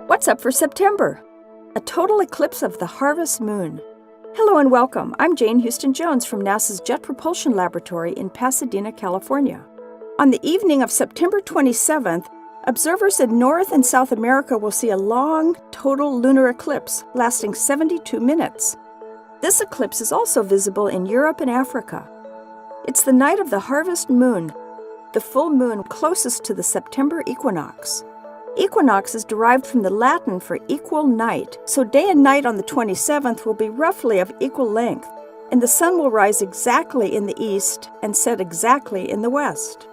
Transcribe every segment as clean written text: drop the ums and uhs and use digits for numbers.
What's up for September? A total eclipse of the harvest moon. Hello and welcome. I'm Jane Houston Jones from NASA's Jet Propulsion Laboratory in Pasadena, California. On the evening of September 27th, observers in North and South America will see a long, total lunar eclipse lasting 72 minutes. This eclipse is also visible in Europe and Africa. It's the night of the harvest moon, the full moon closest to the September equinox. Equinox is derived from the Latin for equal night, so day and night on the 27th will be roughly of equal length, and the sun will rise exactly in the east and set exactly in the west.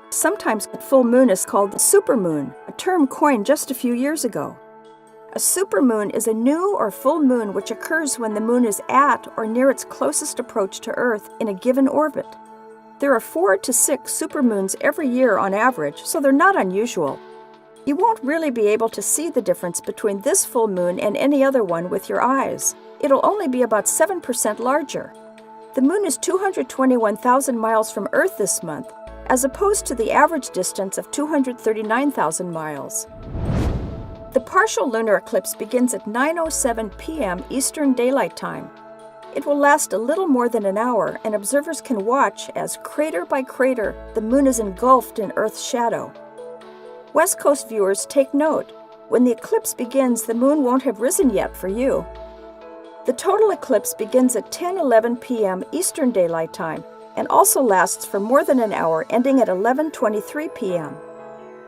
Sometimes a full moon is called the supermoon, a term coined just a few years ago. A supermoon is a new or full moon which occurs when the moon is at or near its closest approach to Earth in a given orbit. There are 4 to 6 supermoons every year on average, so they're not unusual. You won't really be able to see the difference between this full moon and any other one with your eyes. It'll only be about 7% larger. The moon is 221,000 miles from Earth this month, as opposed to the average distance of 239,000 miles. The partial lunar eclipse begins at 9:07 p.m. Eastern Daylight Time. It will last a little more than an hour, and observers can watch as, crater by crater, the moon is engulfed in Earth's shadow. West Coast viewers, take note. When the eclipse begins, the moon won't have risen yet for you. The total eclipse begins at 10:11 p.m. Eastern Daylight Time and also lasts for more than an hour, ending at 11:23 p.m.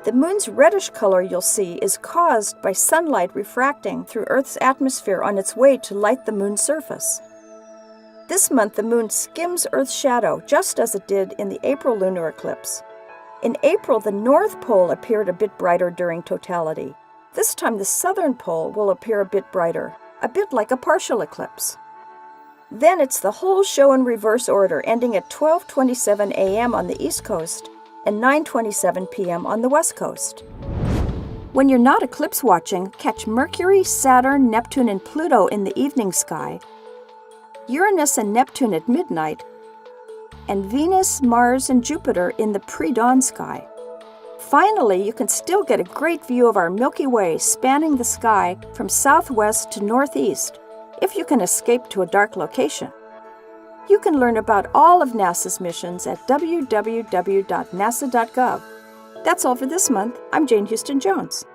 The moon's reddish color you'll see is caused by sunlight refracting through Earth's atmosphere on its way to light the moon's surface. This month, the moon skims Earth's shadow, just as it did in the April lunar eclipse. In April, the North Pole appeared a bit brighter during totality. This time, the Southern Pole will appear a bit brighter, a bit like a partial eclipse. Then it's the whole show in reverse order, ending at 12:27 a.m. on the East Coast and 9:27 p.m. on the West Coast. When you're not eclipse watching, catch Mercury, Saturn, Neptune, and Pluto in the evening sky, Uranus and Neptune at midnight, and Venus, Mars, and Jupiter in the pre-dawn sky. Finally, you can still get a great view of our Milky Way spanning the sky from southwest to northeast, if you can escape to a dark location. You can learn about all of NASA's missions at www.nasa.gov. That's all for this month. I'm Jane Houston Jones.